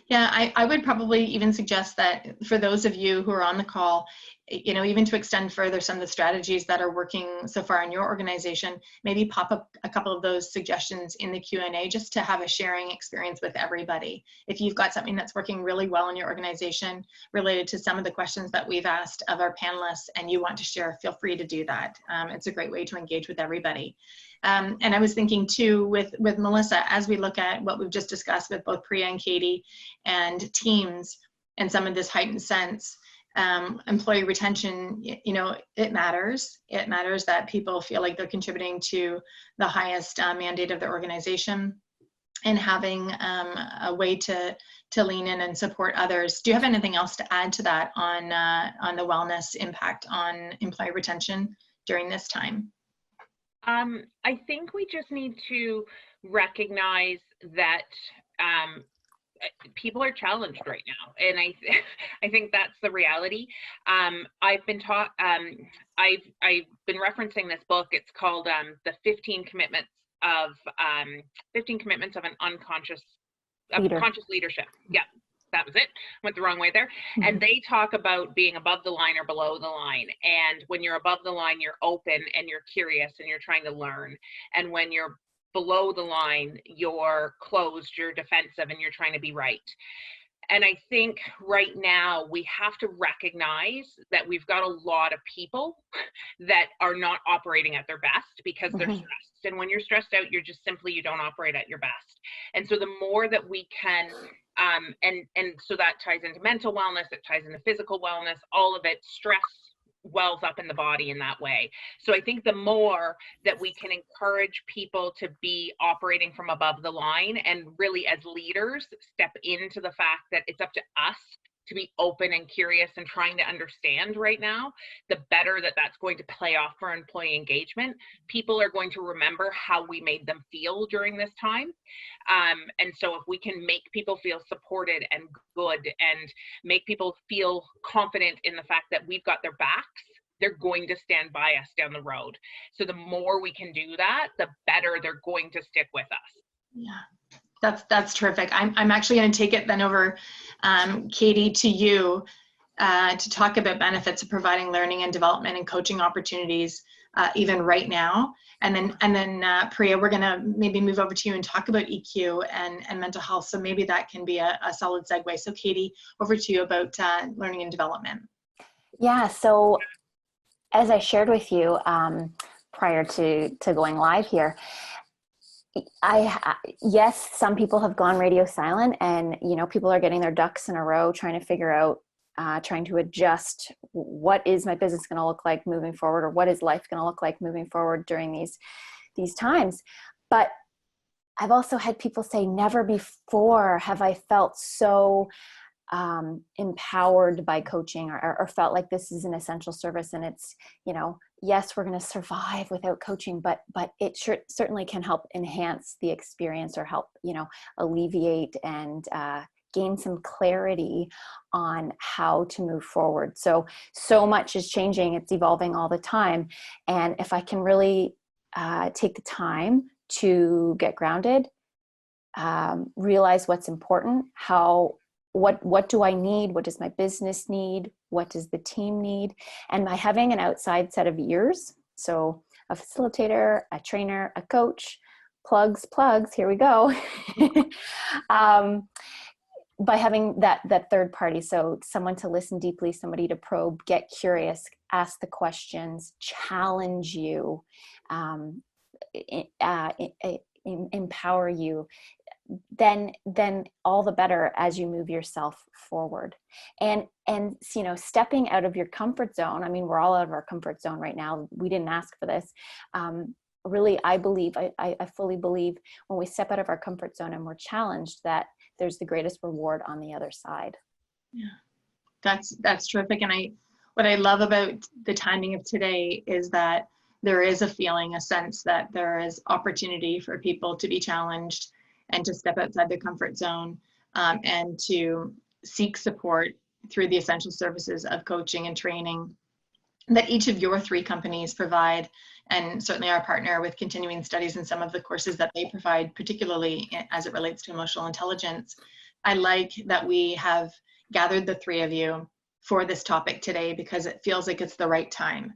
Yeah, I would probably even suggest that for those of you who are on the call, even to extend further some of the strategies that are working so far in your organization, maybe pop up a couple of those suggestions in the Q&A just to have a sharing experience with everybody. If you've got something that's working really well in your organization related to some of the questions that we've asked of our panelists and you want to share, feel free to do that. It's a great way to engage with everybody. And I was thinking too with Melissa, as we look at what we've just discussed with both Priya and Katie and teams and some of this heightened sense, employee retention, it matters. It matters that people feel like they're contributing to the highest mandate of their organization and having a way to lean in and support others. Do you have anything else to add to that on the wellness impact on employee retention during this time? I think we just need to recognize that people are challenged right now, and I think that's the reality. I've been referencing this book. It's called the 15 Commitments of an Unconscious Conscious Leadership. Yeah. That was it. Went the wrong way there. Mm-hmm. And they talk about being above the line or below the line. And when you're above the line, you're open and you're curious and you're trying to learn. And when you're below the line, you're closed, you're defensive, and you're trying to be right. And I think right now we have to recognize that we've got a lot of people that are not operating at their best because they're stressed. And when you're stressed out, you don't operate at your best. And so the more that we can, and so that ties into mental wellness, it ties into physical wellness, all of it, stress wells up in the body in that way. So I think the more that we can encourage people to be operating from above the line and really as leaders step into the fact that it's up to us to be open and curious and trying to understand right now, the better that that's going to play off for employee engagement. People are going to remember how we made them feel during this time. And so if we can make people feel supported and good and make people feel confident in the fact that we've got their backs, they're going to stand by us down the road. So the more we can do that, the better they're going to stick with us. Yeah. That's terrific. I'm actually going to take it then over, Katie, to you to talk about benefits of providing learning and development and coaching opportunities even right now. And then Priya, we're going to maybe move over to you and talk about EQ and mental health. So maybe that can be a solid segue. So Katie, over to you about learning and development. Yeah, so as I shared with you prior to going live here, yes, some people have gone radio silent, and people are getting their ducks in a row, trying to figure out, trying to adjust, what is my business going to look like moving forward, or what is life going to look like moving forward during these times. But I've also had people say, never before have I felt so empowered by coaching, or felt like this is an essential service. And it's, yes, we're going to survive without coaching, but it certainly can help enhance the experience, or help, alleviate and gain some clarity on how to move forward. So much is changing. It's evolving all the time. And if I can really take the time to get grounded, realize what's important, what do I need? What does my business need? What does the team need? And by having an outside set of ears, so a facilitator, a trainer, a coach, plugs, here we go. By having that third party, so someone to listen deeply, somebody to probe, get curious, ask the questions, challenge you, empower you, then all the better as you move yourself forward. And you know, stepping out of your comfort zone. I mean, we're all out of our comfort zone right now. We didn't ask for this. Really, I fully believe when we step out of our comfort zone and we're challenged, that there's the greatest reward on the other side. Yeah, that's terrific. And what I love about the timing of today is that there is a sense that there is opportunity for people to be challenged and to step outside their comfort zone, and to seek support through the essential services of coaching and training that each of your 3 companies provide, and certainly our partner with continuing studies and some of the courses that they provide, particularly as it relates to emotional intelligence. I like that we have gathered the 3 of you for this topic today, because it feels like it's the right time.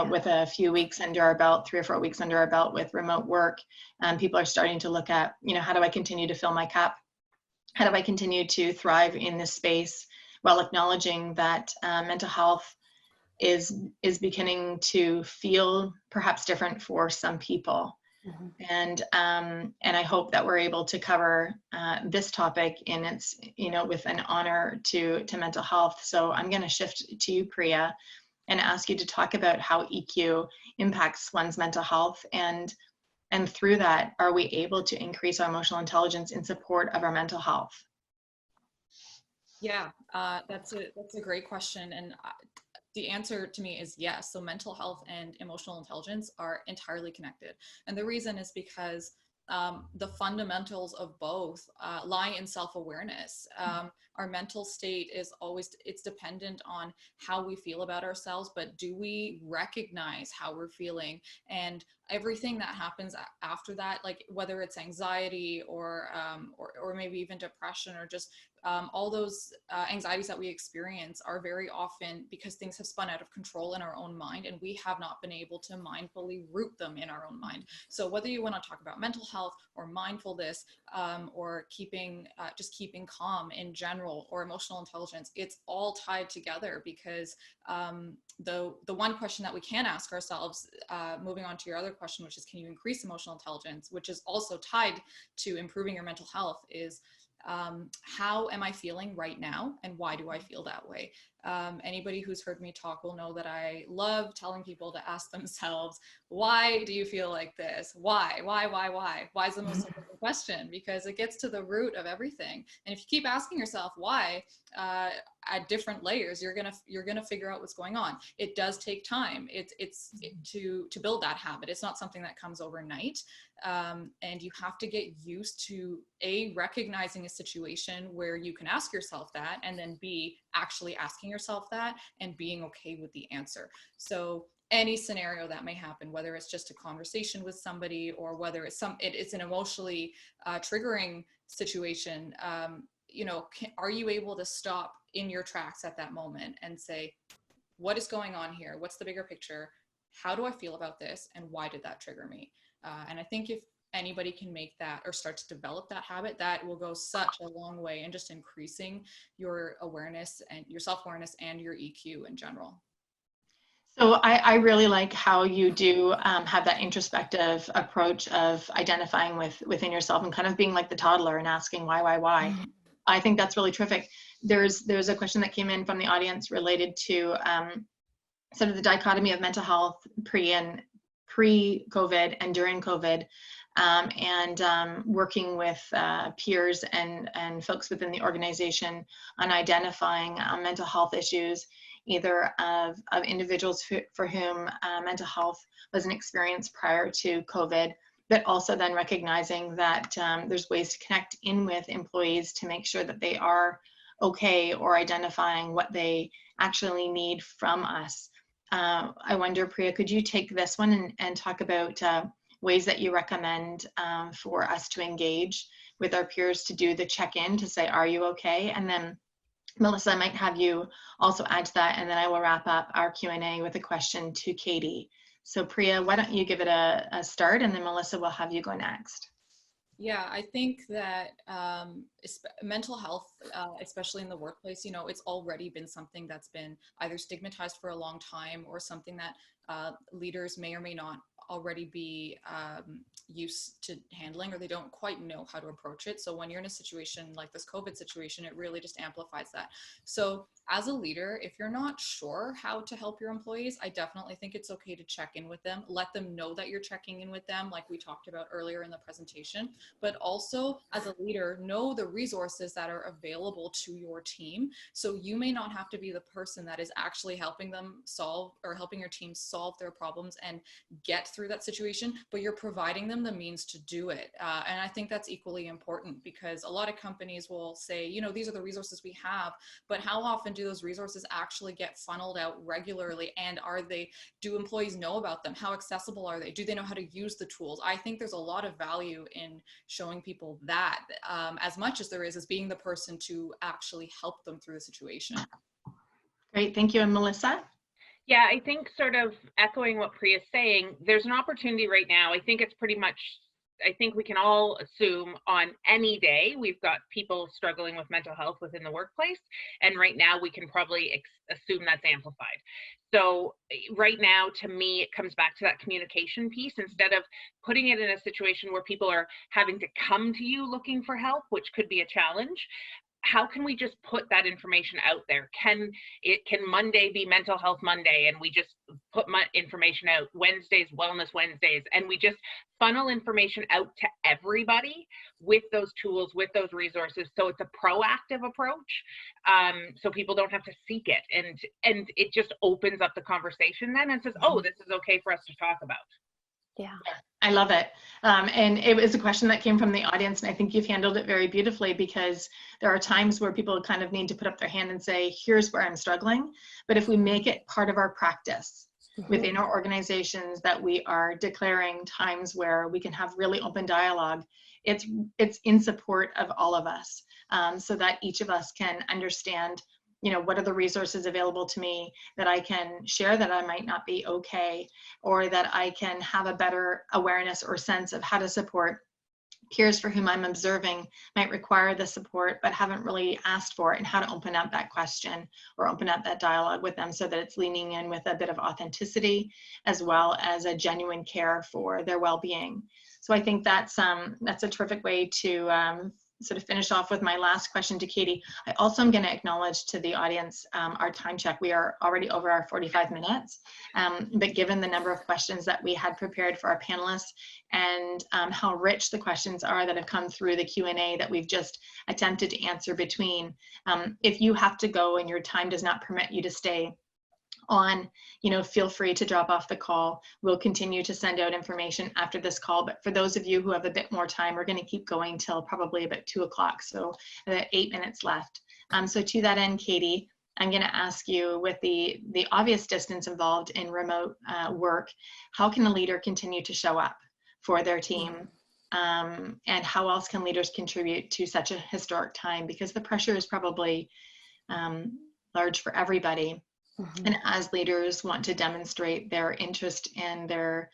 With a few weeks under our belt, 3 or 4 weeks under our belt with remote work, people are starting to look at, you know, how do I continue to fill my cup? How do I continue to thrive in this space, while acknowledging that mental health is beginning to feel perhaps different for some people. And I hope that we're able to cover this topic in its, you know, with an honor to mental health. So I'm going to shift to you, Priya, and ask you to talk about how EQ impacts one's mental health, and through that, are we able to increase our emotional intelligence in support of our mental health? Yeah, that's a great question, and the answer to me is yes. So mental health and emotional intelligence are entirely connected. And the reason is because the fundamentals of both lie in self-awareness. Our mental state is always, it's dependent on how we feel about ourselves, but do we recognize how we're feeling? And everything that happens after that, like whether it's anxiety or maybe even depression, or just all those anxieties that we experience, are very often because things have spun out of control in our own mind, and we have not been able to mindfully root them in our own mind. So whether you want to talk about mental health or mindfulness, or keeping calm in general, or emotional intelligence, it's all tied together, because the one question that we can ask ourselves, moving on to your other question, which is, can you increase emotional intelligence, which is also tied to improving your mental health, is how am I feeling right now, and why do I feel that way? Anybody who's heard me talk will know that I love telling people to ask themselves, why do you feel like this? Why is the most important question, because it gets to the root of everything. And if you keep asking yourself why at different layers, you're gonna figure out what's going on. It does take time. It's to build that habit. It's not something that comes overnight. And you have to get used to recognizing a situation where you can ask yourself that, and then B, actually asking yourself that and being okay with the answer. So any scenario that may happen, whether it's just a conversation with somebody, or whether it's an emotionally triggering situation, are you able to stop in your tracks at that moment and say, what is going on here? What's the bigger picture? How do I feel about this? And why did that trigger me? And I think if anybody can make that, or start to develop that habit, that will go such a long way in just increasing your awareness and your self-awareness and your EQ in general. So I really like how you do have that introspective approach of identifying within yourself, and kind of being like the toddler and asking why. I think that's really terrific. There's a question that came in from the audience related to sort of the dichotomy of mental health pre-COVID and during COVID, and working with peers and folks within the organization on identifying mental health issues, either of individuals for whom mental health was an experience prior to COVID, but also then recognizing that there's ways to connect in with employees to make sure that they are okay, or identifying what they actually need from us. I wonder, Priya, could you take this one and talk about ways that you recommend for us to engage with our peers to do the check-in to say, are you okay? And then Melissa, I might have you also add to that, and then I will wrap up our Q&A with a question to Katie. So Priya, why don't you give it a start, and then Melissa will have you go next. Yeah, I think that mental health, especially in the workplace, it's already been something that's been either stigmatized for a long time, or something that leaders may or may not already be used to handling, or they don't quite know how to approach it. So when you're in a situation like this COVID situation, it really just amplifies that. So as a leader, if you're not sure how to help your employees, I definitely think it's okay to check in with them. Let them know that you're checking in with them, like we talked about earlier in the presentation. But also, as a leader, know the resources that are available to your team. So you may not have to be the person that is actually helping them solve, or helping your team solve their problems and get through that situation, but you're providing them the means to do it. And I think that's equally important, because a lot of companies will say, you know, these are the resources we have, but how often do those resources actually get funneled out regularly? And do employees know about them? How accessible are they? Do they know how to use the tools? I think there's a lot of value in showing people that, as much as there is being the person to actually help them through the situation. Great, thank you. And Melissa? Yeah, I think sort of echoing what Priya's saying, there's an opportunity right now. I think it's pretty much, I think we can all assume on any day we've got people struggling with mental health within the workplace. And right now we can probably assume that's amplified. So right now, to me, it comes back to that communication piece. Instead of putting it in a situation where people are having to come to you looking for help, which could be a challenge, how can we just put that information out there? Can Monday be Mental Health Monday, and we just put information out? Wednesdays, Wellness Wednesdays, and we just funnel information out to everybody with those tools, with those resources. So it's a proactive approach, so people don't have to seek it, and it just opens up the conversation then and says, oh, this is okay for us to talk about. Yeah. I love it. And it was a question that came from the audience, and I think you've handled it very beautifully, because there are times where people kind of need to put up their hand and say, here's where I'm struggling. But if we make it part of our practice within our organizations, that we are declaring times where we can have really open dialogue, it's in support of all of us, so that each of us can understand, you know, what are the resources available to me that I can share that I might not be okay, or that I can have a better awareness or sense of how to support peers for whom I'm observing might require the support but haven't really asked for it, and how to open up that question or open up that dialogue with them so that it's leaning in with a bit of authenticity as well as a genuine care for their well-being. So I think that's a terrific way to sort of finish off with my last question to Katie. I also am going to acknowledge to the audience our time check. We are already over our 45 minutes, but given the number of questions that we had prepared for our panelists, and how rich the questions are that have come through the Q&A that we've just attempted to answer between, if you have to go and your time does not permit you to stay on, you know, feel free to drop off the call. We'll continue to send out information after this call, but for those of you who have a bit more time, we're going to keep going till probably about 2 o'clock, so 8 minutes left. So to that end, Katie, I'm going to ask you, with the obvious distance involved in remote work, how can a leader continue to show up for their team? And how else can leaders contribute to such a historic time? Because the pressure is probably large for everybody. And as leaders want to demonstrate their interest and their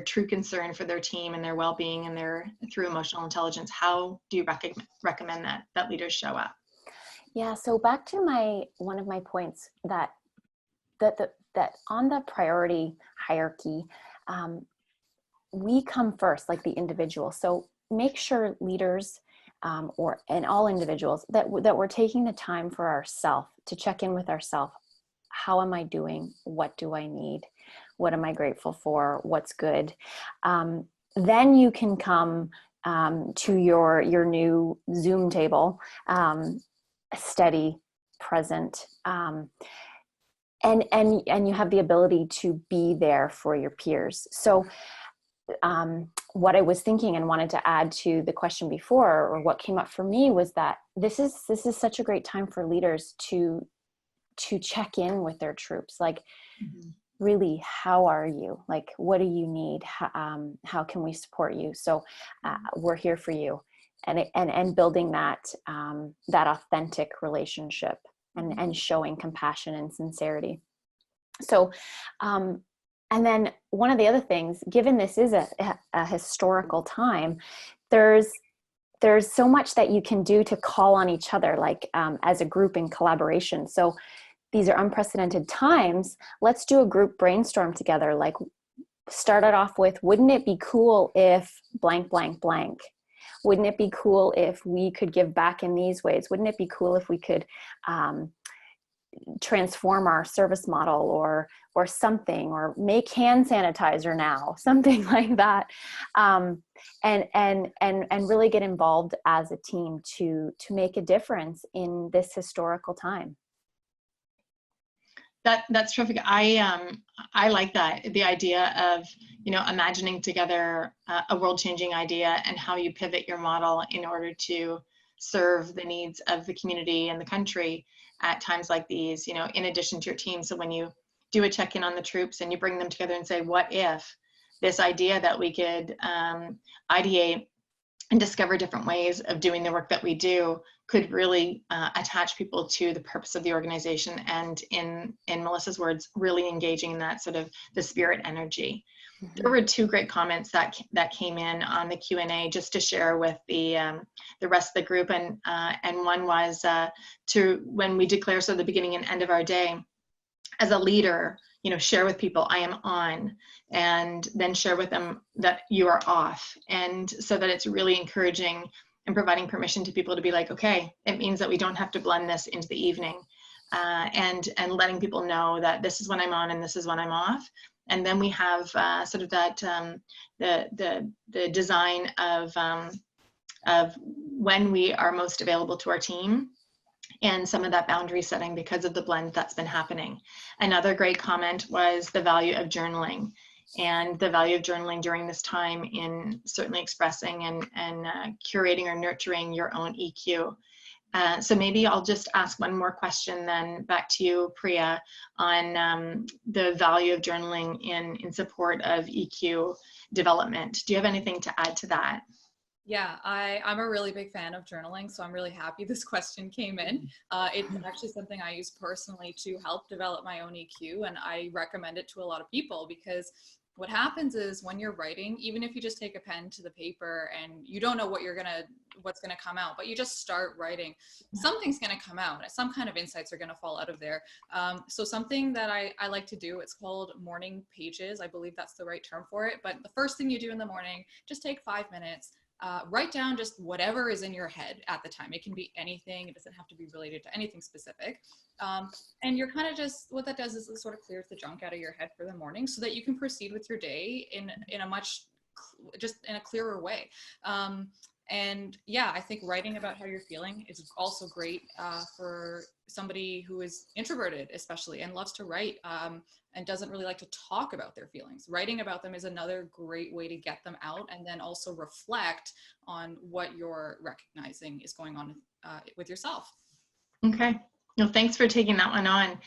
true concern for their team and their well-being and through emotional intelligence, how do you recommend that leaders show up? Yeah, so back to one of my points that on the priority hierarchy, we come first, like the individual. So make sure leaders and all individuals that we're taking the time for ourselves, to check in with ourselves. How am I doing? What do I need? What am I grateful for? What's good? Then you can come to your new Zoom table, steady, present, and you have the ability to be there for your peers. So what I was thinking and wanted to add to the question before, or what came up for me, was that this is such a great time for leaders to check in with their troops. Like, really, how are you? Like, what do you need? How can we support you? So we're here for you, and building that authentic relationship, and showing compassion and sincerity. So, and then one of the other things, given this is a historical time, there's so much that you can do to call on each other, like as a group in collaboration. So these are unprecedented times. Let's do a group brainstorm together. Like, started off with, wouldn't it be cool if blank, blank, blank? Wouldn't it be cool if we could give back in these ways? Wouldn't it be cool if we could transform our service model or something, or make hand sanitizer now, something like that, and really get involved as a team to make a difference in this historical time. That's terrific. I like that, the idea of, imagining together a world-changing idea and how you pivot your model in order to serve the needs of the community and the country at times like these, in addition to your team. So when you do a check-in on the troops and you bring them together and say, what if this idea that we could ideate and discover different ways of doing the work that we do could really attach people to the purpose of the organization, and in Melissa's words, really engaging in that sort of the spirit energy. Mm-hmm. There were 2 great comments that came in on the Q&A just to share with the rest of the group, and one was to, when we declare so the beginning and end of our day, as a leader, share with people, I am on, and then share with them that you are off. And so that it's really encouraging and providing permission to people to be like, okay, it means that we don't have to blend this into the evening, and letting people know that this is when I'm on and this is when I'm off. And then we have sort of that, the design of when we are most available to our team, and some of that boundary setting because of the blend that's been happening. Another great comment was the value of journaling, and the value of journaling during this time in certainly expressing and curating or nurturing your own EQ. So maybe I'll just ask one more question then back to you, Priya, on the value of journaling in support of EQ development. Do you have anything to add to that? Yeah, I'm a really big fan of journaling, so I'm really happy this question came in. It's actually something I use personally to help develop my own EQ, and I recommend it to a lot of people, because what happens is when you're writing, even if you just take a pen to the paper and you don't know what's gonna come out, but you just start writing, something's gonna come out. Some kind of insights are gonna fall out of there. So something that I like to do, it's called morning pages. I believe that's the right term for it. But the first thing you do in the morning, just take 5 minutes. Write down just whatever is in your head at the time. It can be anything. It doesn't have to be related to anything specific. And you're kind of just, what that does is it sort of clears the junk out of your head for the morning so that you can proceed with your day in a much, just in a clearer way. And yeah, I think writing about how you're feeling is also great for somebody who is introverted, especially, and loves to write and doesn't really like to talk about their feelings. Writing about them is another great way to get them out, and then also reflect on what you're recognizing is going on with yourself. Okay. Well, thanks for taking that one on.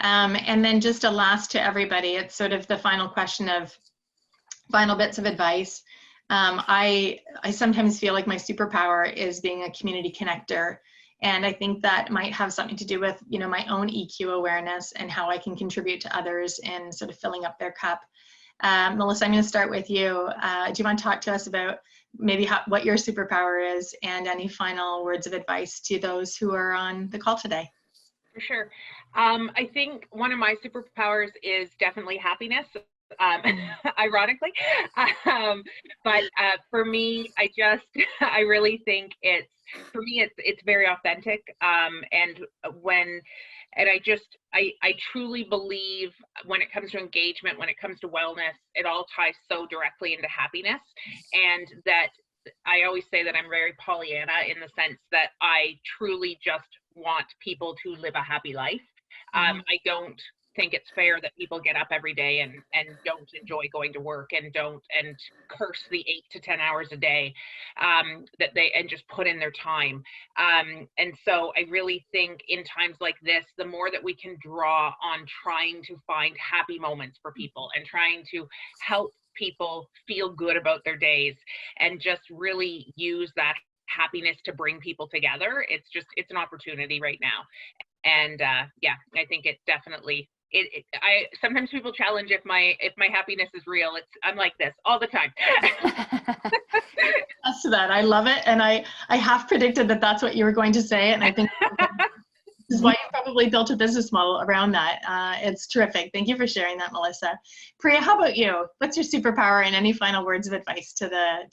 And then just a last to everybody, it's sort of the final question of final bits of advice. I sometimes feel like my superpower is being a community connector. And I think that might have something to do with, my own EQ awareness and how I can contribute to others in sort of filling up their cup. Melissa, I'm going to start with you. Do you want to talk to us about maybe what your superpower is, and any final words of advice to those who are on the call today? For sure. I think one of my superpowers is definitely happiness. Ironically, but for me, I really think it's very authentic, and I truly believe when it comes to engagement, when it comes to wellness, it all ties so directly into happiness, and that I always say that I'm very Pollyanna in the sense that I truly just want people to live a happy life. I don't think it's fair that people get up every day and don't enjoy going to work and curse the 8 to 10 hours a day and just put in their time. And so I really think in times like this, the more that we can draw on trying to find happy moments for people and trying to help people feel good about their days and just really use that happiness to bring people together, it's an opportunity right now. And yeah, I think it definitely, sometimes people challenge if my happiness is real. I'm like this all the time. That's that. I love it. And I half predicted that that's what you were going to say. And I think This is why you probably built a business model around that. It's terrific. Thank you for sharing that, Melissa. Priya, how about you? What's your superpower and any final words of advice to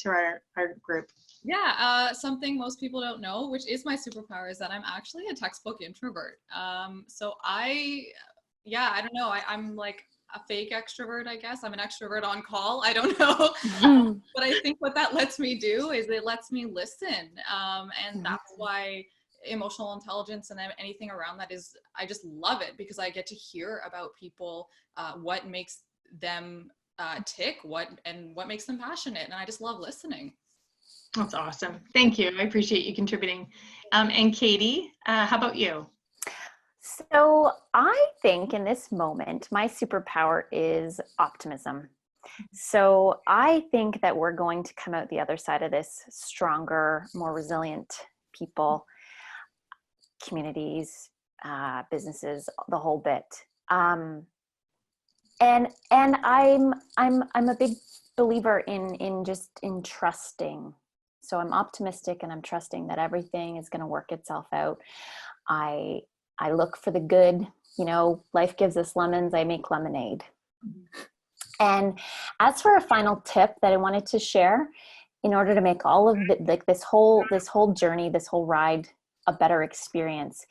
our group? Yeah, something most people don't know, which is my superpower, is that I'm actually a textbook introvert. So I don't know. I'm like a fake extrovert, I guess. I'm an extrovert on call. I don't know. But I think what that lets me do is it lets me listen. And that's why emotional intelligence and anything around that is, I just love it, because I get to hear about people, what makes them tick, what makes them passionate. And I just love listening. That's awesome. Thank you. I appreciate you contributing. And Katie, how about you? So I think in this moment, my superpower is optimism. So I think that we're going to come out the other side of this stronger, more resilient people, communities, businesses, the whole bit. And I'm a big believer in trusting. So I'm optimistic and I'm trusting that everything is going to work itself out. I look for the good, life gives us lemons, I make lemonade. And as for a final tip that I wanted to share, in order to make all of this whole journey, this whole ride a better experience.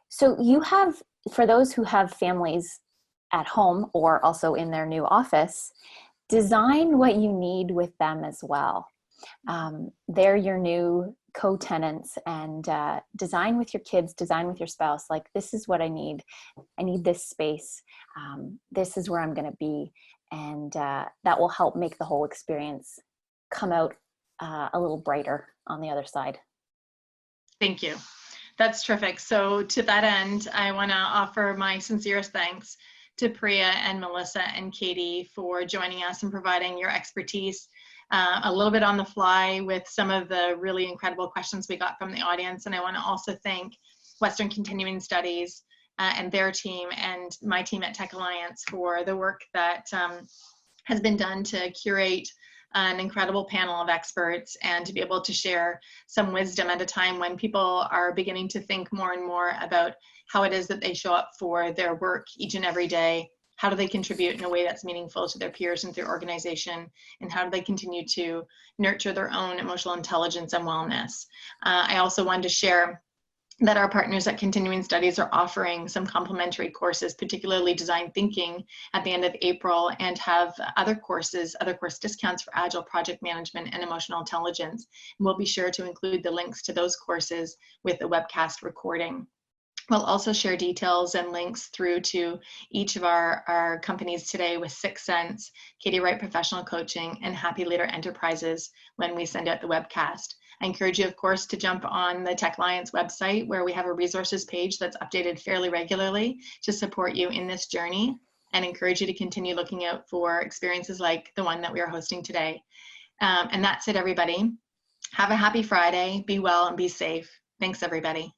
So for those who have families at home or also in their new office, design what you need with them as well. They're your new co-tenants, and design with your kids, design with your spouse. Like, this is what I need. I need this space. This is where I'm going to be. And that will help make the whole experience come out a little brighter on the other side. Thank you. That's terrific. So to that end, I want to offer my sincerest thanks to Priya and Melissa and Katie for joining us and providing your expertise a little bit on the fly with some of the really incredible questions we got from the audience. And I want to also thank Western Continuing Studies and their team and my team at Tech Alliance for the work that has been done to curate an incredible panel of experts and to be able to share some wisdom at a time when people are beginning to think more and more about how it is that they show up for their work each and every day. How do they contribute in a way that's meaningful to their peers and their organization? And how do they continue to nurture their own emotional intelligence and wellness? I also wanted to share that our partners at Continuing Studies are offering some complimentary courses, particularly design thinking, at the end of April, and have other course discounts for agile project management and emotional intelligence. And we'll be sure to include the links to those courses with the webcast recording. We'll also share details and links through to each of our companies today with 6 Sense, Katie Wright Professional Coaching, and Happy Leader Enterprises when we send out the webcast. I encourage you, of course, to jump on the Tech Alliance website where we have a resources page that's updated fairly regularly to support you in this journey, and encourage you to continue looking out for experiences like the one that we are hosting today. And that's it, everybody. Have a happy Friday. Be well and be safe. Thanks, everybody.